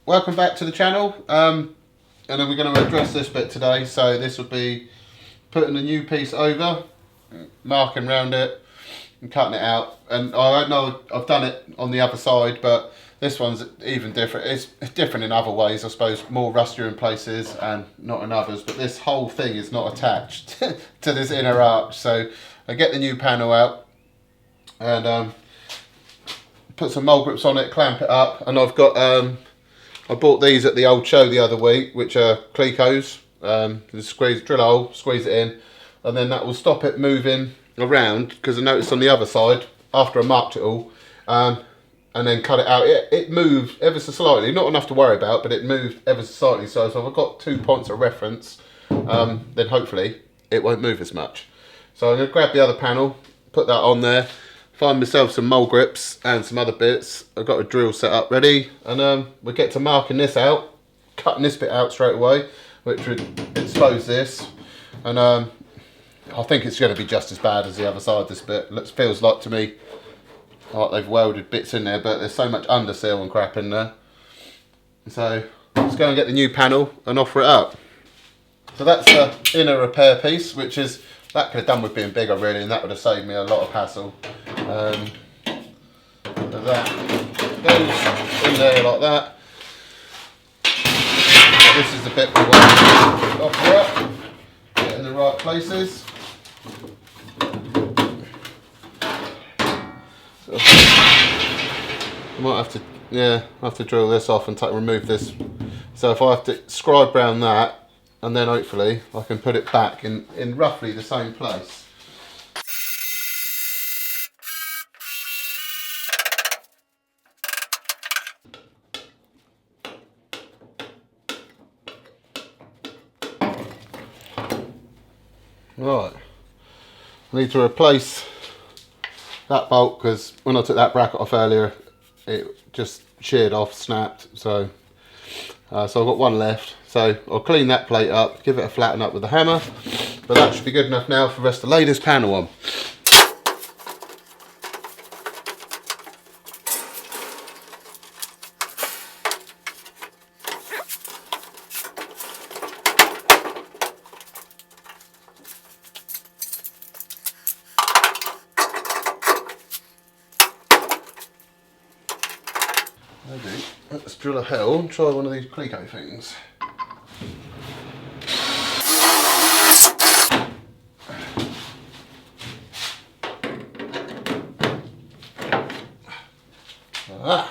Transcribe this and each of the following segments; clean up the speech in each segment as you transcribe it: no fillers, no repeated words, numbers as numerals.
welcome back to the channel. And then we're going to address this bit today. So this will be putting a new piece over, marking around it and cutting it out. And I know I've done it on the other side, but this one's even different. It's different in other ways, I suppose, more rustier in places and not in others. But this whole thing is not attached to this inner arch. So I get the new panel out and put some mole grips on it, clamp it up, and I've got I bought these at the old show the other week, which are Clecos. Squeeze, drill a hole, squeeze it in, and then that will stop it moving around. Because I noticed on the other side, after I marked it all, and then cut it out, it moved ever so slightly. Not enough to worry about, but it moved ever so slightly. So if I've got 2 points of reference, then hopefully it won't move as much. So I'm going to grab the other panel, put that on there. Find myself some mole grips and some other bits. I've got a drill set up ready, and we'll get to marking this out, cutting this bit out straight away, which would expose this. And I think it's going to be just as bad as the other side. This bit feels like to me like they've welded bits in there, but there's so much underseal and crap in there. So let's go and get the new panel and offer it up. So that's the inner repair piece, which is, that could have done with being bigger really, and that would have saved me a lot of hassle. That goes in there like that. So this is the bit we want to offer up, get in the right places. So I might have to drill this off and remove this. So if I have to scribe around that, and then hopefully I can put it back in roughly the same place. Right, I need to replace that bolt because when I took that bracket off earlier, it just sheared off, snapped. So I've got one left. So I'll clean that plate up, give it a flatten up with the hammer, but that should be good enough now for us to lay this panel on. Maybe let's drill a hole and try one of these Cleco things. Ah.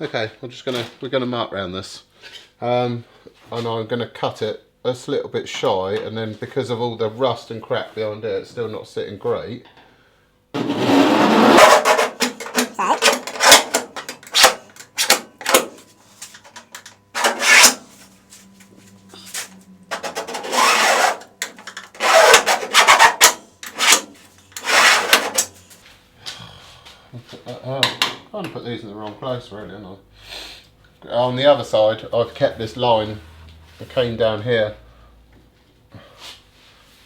Okay, we're gonna mark around this, and I'm gonna cut it a little bit shy, and then because of all the rust and crap behind it, it's still not sitting great. I put these in the wrong place really, haven't I? On the other side, I've kept this line that came down here,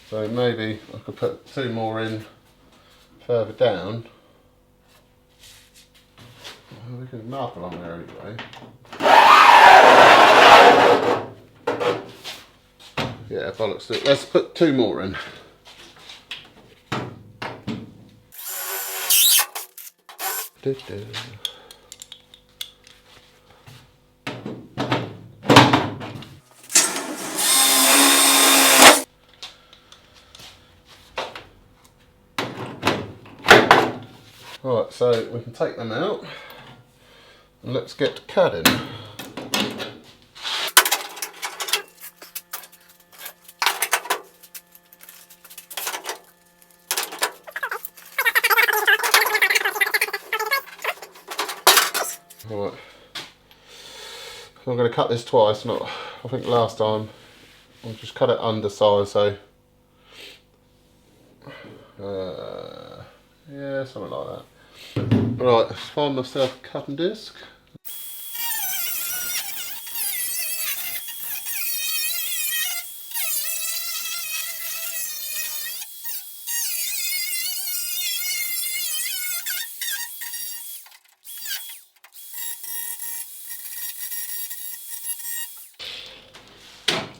so maybe I could put 2 more in further down. Well, we can mark along there anyway. Yeah, bollocks. Let's put 2 more in. Right, so we can take them out and let's get cutting. Right, I'm going to cut this twice. I think last time I just cut it undersized, so yeah, something like that. Right, let's find myself a cutting disc.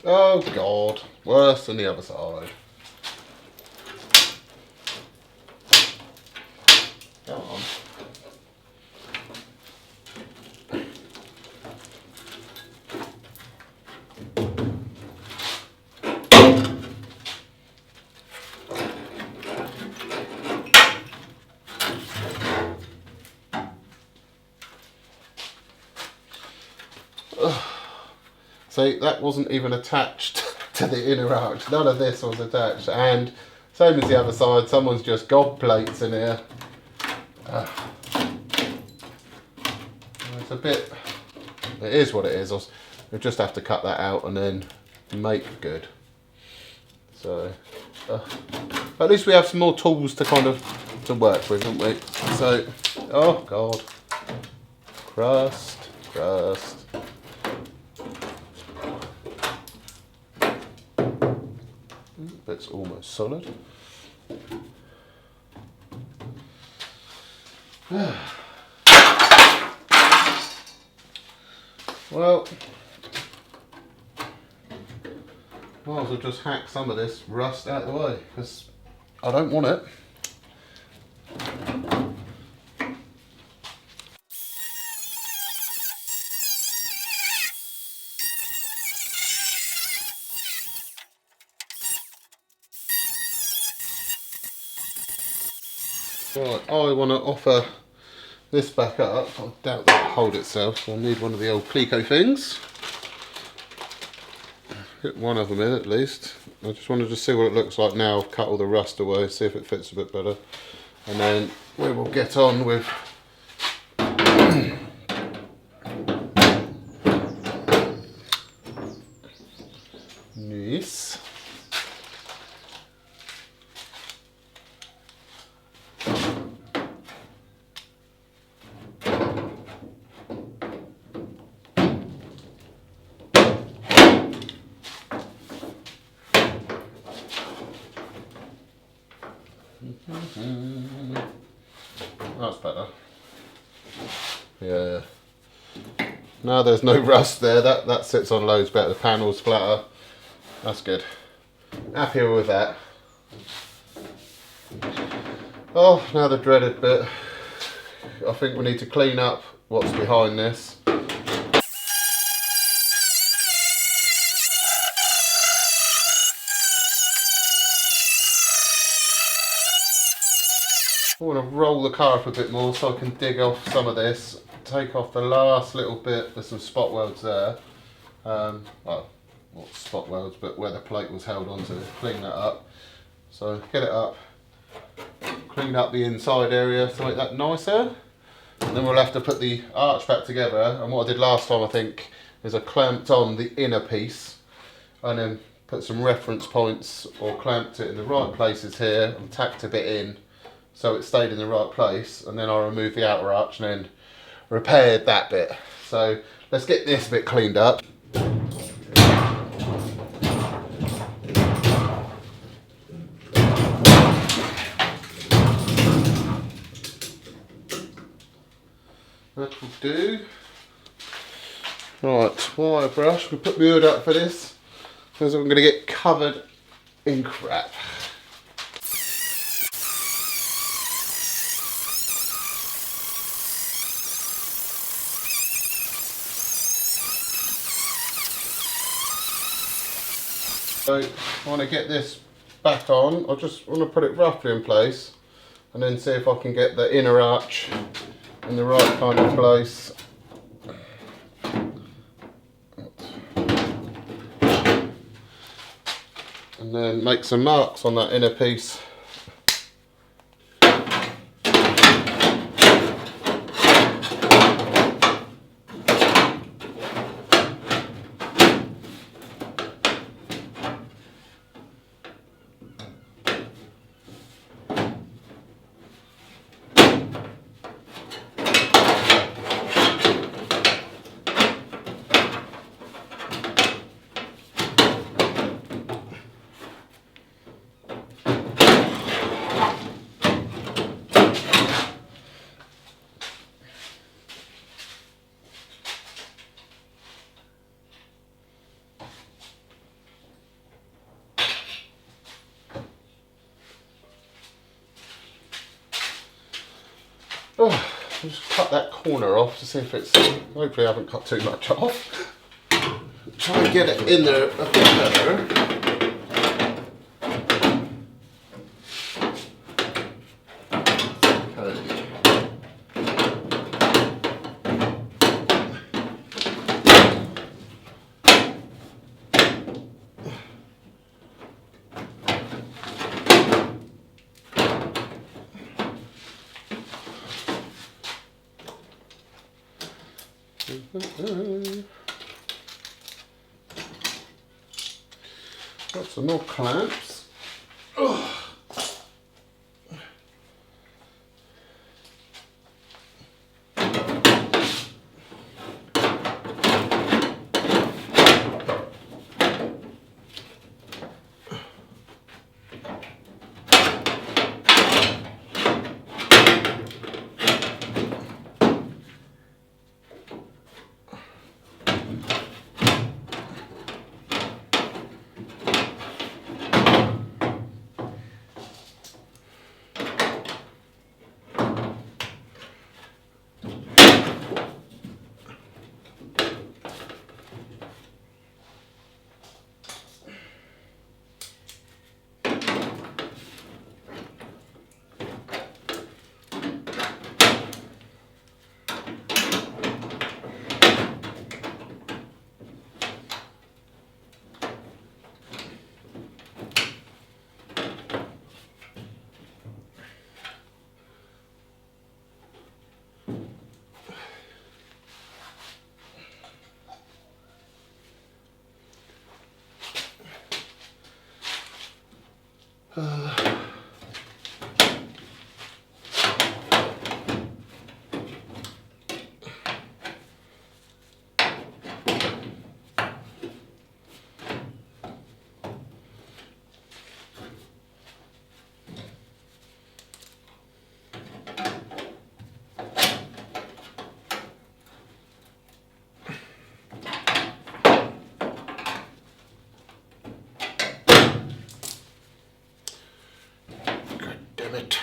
Oh God, worse than the other side. Come on. See, that wasn't even attached to the inner arch. None of this was attached. And same as the other side, someone's just got plates in here. It's a bit, it is what it is. We'll just have to cut that out and then make good. So, at least we have some more tools to kind of to work with, haven't we? So, oh God, crust. It's almost solid. Well, might as well just hack some of this rust out of the way because I don't want it. Right, I want to offer this back up. I doubt that will hold itself, so I need one of the old Plico things. Get one of them in at least. I just wanted to see what it looks like now. I've cut all the rust away, see if it fits a bit better. And then we will get on with this. That's better. Yeah. Now there's no rust there. That sits on loads better. The panel's flatter. That's good. Happier with that. Oh, now the dreaded bit. I think we need to clean up what's behind this. I want to roll the car up a bit more so I can dig off some of this, take off the last little bit. There's some spot welds there. Well, not spot welds, but where the plate was held onto, clean that up. So get it up, clean up the inside area to make that nicer. And then we'll have to put the arch back together. And what I did last time, I think, is I clamped on the inner piece and then put some reference points or clamped it in the right places here and tacked a bit in so it stayed in the right place, and then I removed the outer arch and then repaired that bit. So let's get this bit cleaned up. That will do. Right, wire brush. We'll put my hood up for this because I'm going to get covered in crap. So I want to get this back on. I just want to put it roughly in place and then see if I can get the inner arch in the right kind of place. And then make some marks on that inner piece. Oh, I'll just cut that corner off to see if it's, hopefully I haven't cut too much off. Try and get it in there a bit better. Got some more clamps. Oh. Damn it.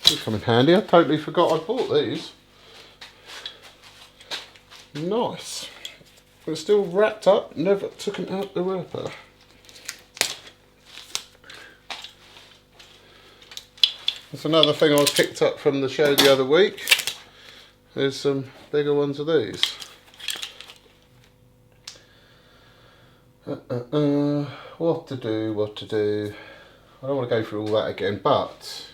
They come in handy. I totally forgot I bought these. Nice. They're still wrapped up, never took them out the wrapper. That's another thing I picked up from the show the other week. There's some bigger ones of these. What to do. I don't want to go through all that again, but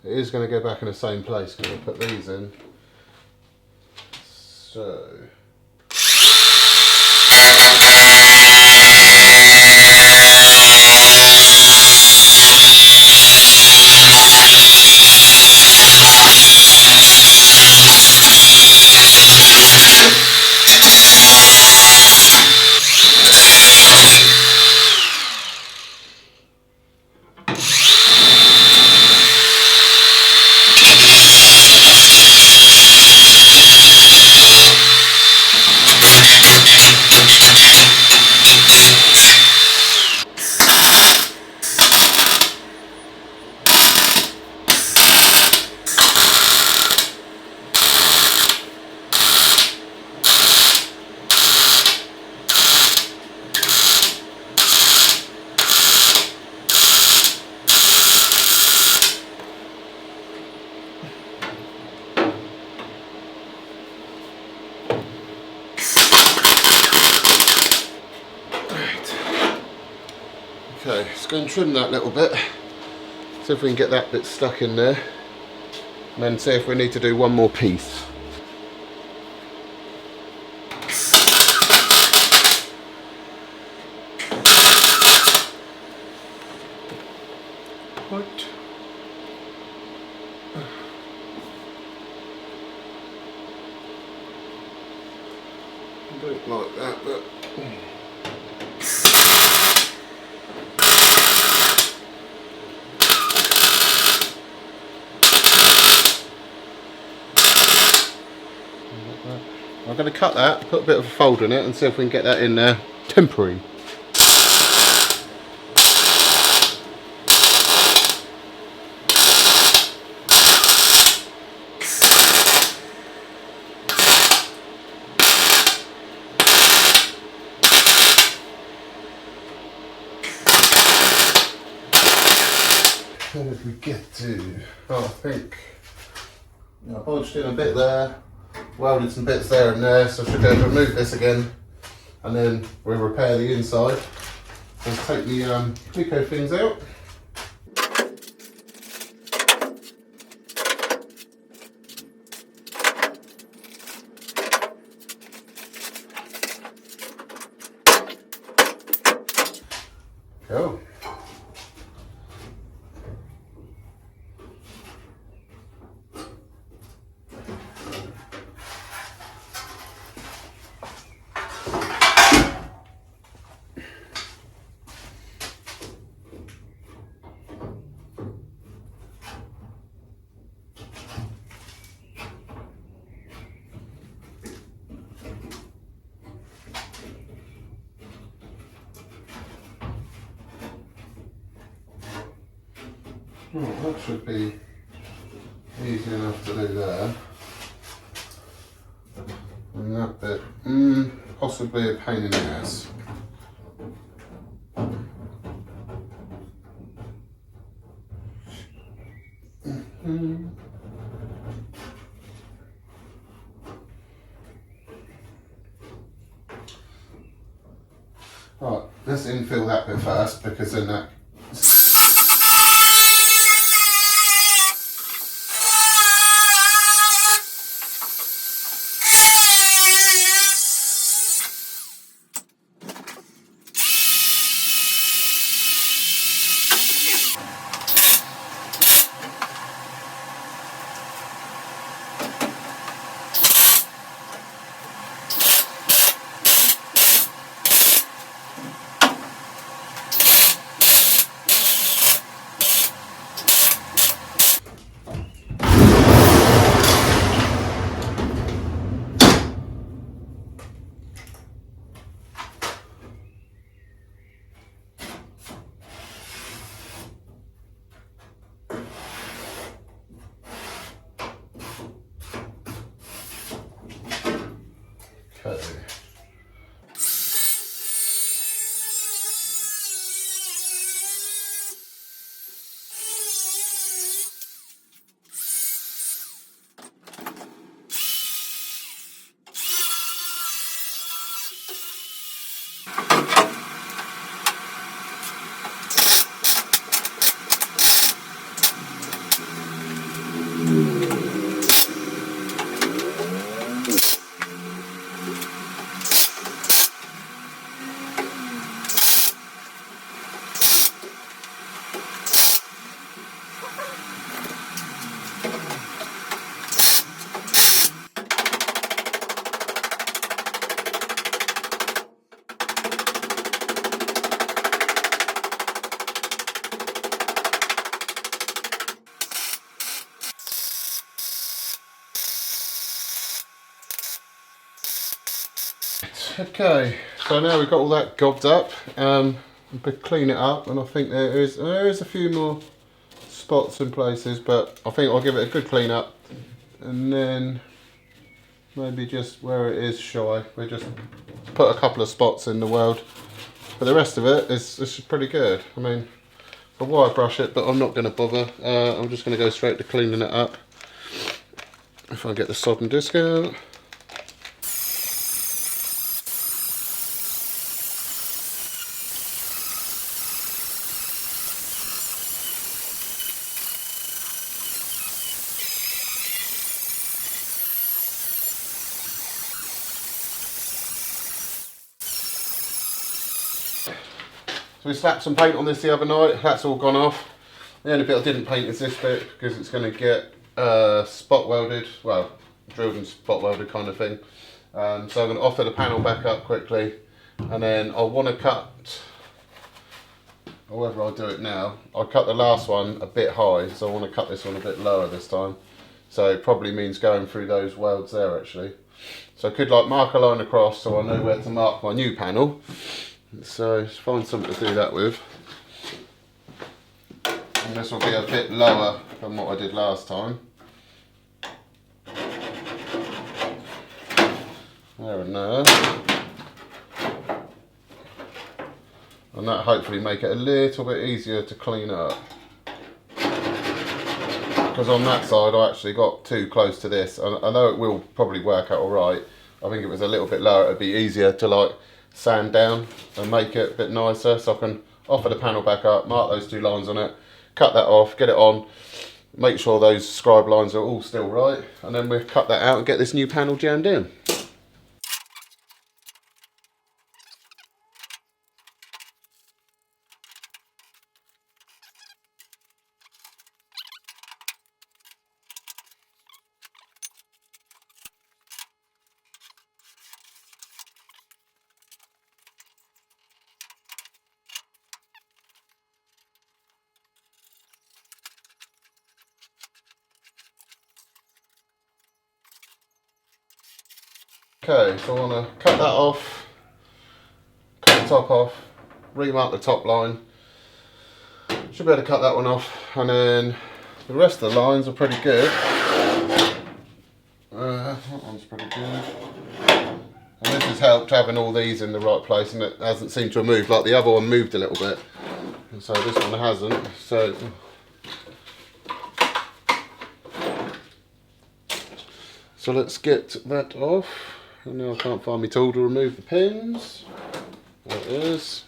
it is going to go back in the same place because I put these in. So. Okay, let's go and trim that little bit, see if we can get that bit stuck in there, and then see if we need to do one more piece. Right. Do it like that, but I'm going to cut that, put a bit of a fold in it and see if we can get that in there temporary. Where did we get to? Oh, I think I bulged in a bit there, welded some bits there and there, so I should be able to remove this again and then we'll repair the inside. Let's take the Pico things out. Cool. That should be easy enough to do there. And that bit, possibly a pain in the ass. Right, let's infill that bit first because then that. Okay. Okay, so now we've got all that gobbed up, we clean it up, and I think there is a few more spots in places, but I think I'll give it a good clean up, and then maybe just where it is shy, we just put a couple of spots in the weld, but the rest of it is pretty good. I mean, I'll wire brush it, but I'm not going to bother. I'm just going to go straight to cleaning it up. If I get the sodden disc out. So we slapped some paint on this the other night, that's all gone off. The only bit I didn't paint is this bit because it's going to get spot welded, well, drilled and spot welded kind of thing. So I'm going to offer the panel back up quickly, and then I'll want to cut, or whether I'll do it now, I'll cut the last one a bit high, so I want to cut this one a bit lower this time. So it probably means going through those welds there actually. So I could like mark a line across so I know where to mark my new panel. So just find something to do that with. And this will be a bit lower than what I did last time. There and there. And that hopefully make it a little bit easier to clean up. Because on that side I actually got too close to this. And I know it will probably work out alright. I think if it was a little bit lower it'd be easier to like sand down and make it a bit nicer, so I can offer the panel back up, mark those two lines on it, cut that off, get it on, make sure those scribe lines are all still right, and then we'll cut that out and get this new panel jammed in. Okay, so I want to cut that off, cut the top off, remark the top line. Should be able to cut that one off, and then the rest of the lines are pretty good. That one's pretty good. And this has helped having all these in the right place, and it hasn't seemed to have moved, like the other one moved a little bit. And so this one hasn't. So let's get that off. And now I can't find my tool to remove the pins. There it is.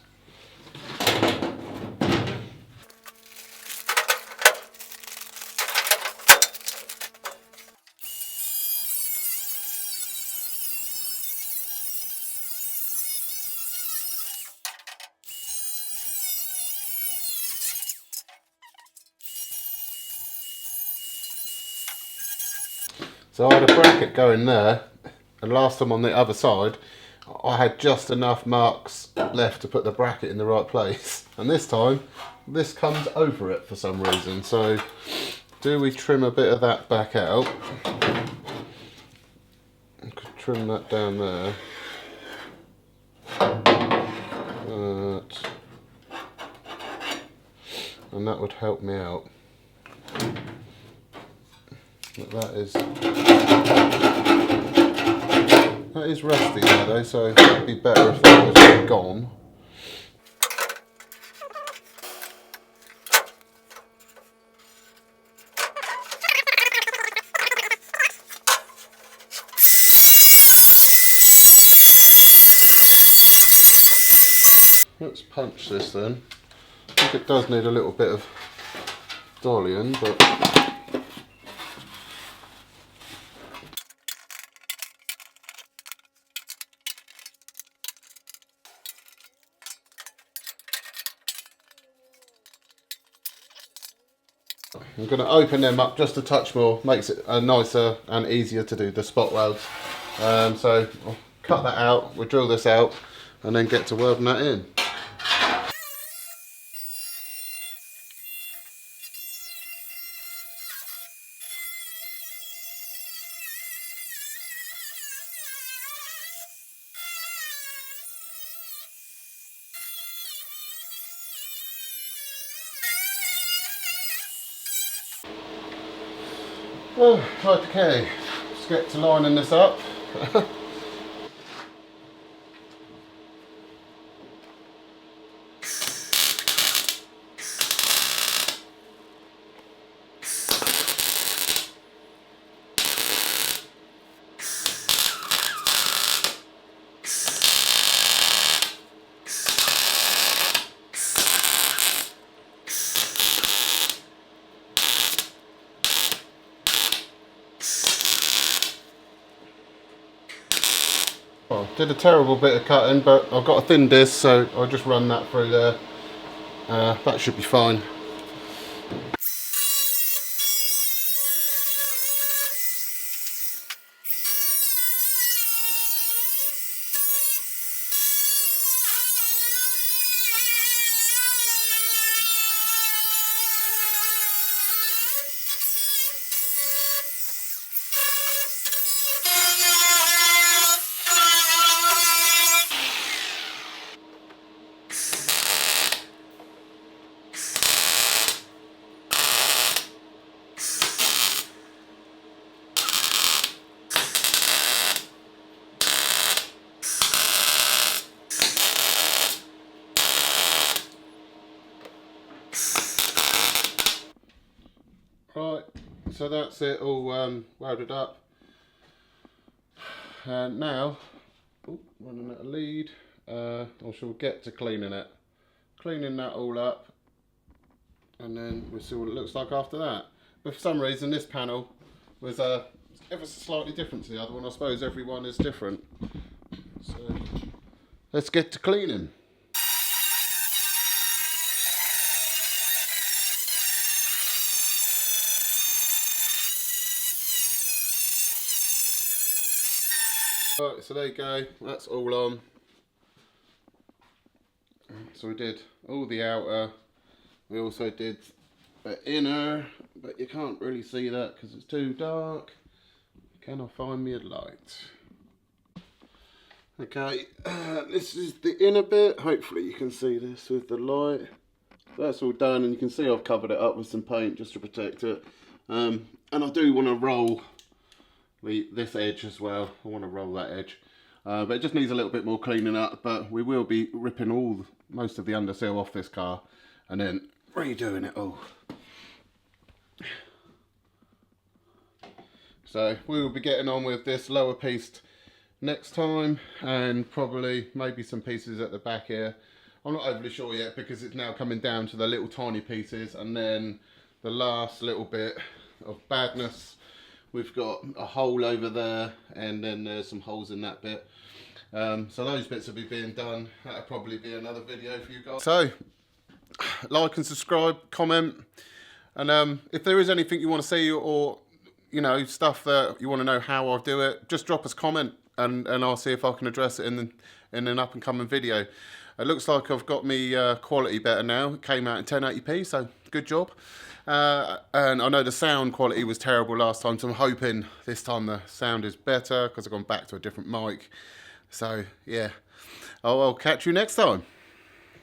So I had a bracket going there, and last time on the other side I had just enough marks left to put the bracket in the right place, and this time this comes over it for some reason. So do we trim a bit of that back out? I could trim that down there. And that would help me out. But that is rusty there though, so it'd be better if that was gone. Let's punch this then. I think it does need a little bit of dollying, but I'm going to open them up just a touch more, makes it nicer and easier to do the spot welds. So I'll cut that out, we'll drill this out and then get to welding that in. Oh, okay, let's get to lining this up. Well, did a terrible bit of cutting, but I've got a thin disc, so I'll just run that through there. That should be fine. Right, so that's it all welded up. And now, running out of lead, I shall get to cleaning it. Cleaning that all up, and then we'll see what it looks like after that. But for some reason this panel was ever so slightly different to the other one. I suppose everyone is different. So let's get to cleaning. Right, so there you go, that's all on. So we did all the outer, we also did the inner, but you can't really see that because it's too dark. Can I find me a light? Okay, this is the inner bit. Hopefully you can see this with the light. That's all done, and you can see I've covered it up with some paint just to protect it. And I do want to roll this edge as well. I want to roll that edge. But it just needs a little bit more cleaning up, but we will be ripping most of the undersill off this car and then redoing it all. So we will be getting on with this lower piece next time, and probably maybe some pieces at the back here. I'm not overly sure yet because it's now coming down to the little tiny pieces, and then the last little bit of badness. We've got a hole over there, and then there's some holes in that bit. So those bits will be being done. That'll probably be another video for you guys. So, like and subscribe, comment, and if there is anything you want to see, or you know, stuff that you want to know how I do it, just drop us a comment, and I'll see if I can address it in an up and coming video. It looks like I've got me quality better now. It came out in 1080p, so good job. And I know the sound quality was terrible last time, so I'm hoping this time the sound is better because I've gone back to a different mic. So yeah, I'll catch you next time.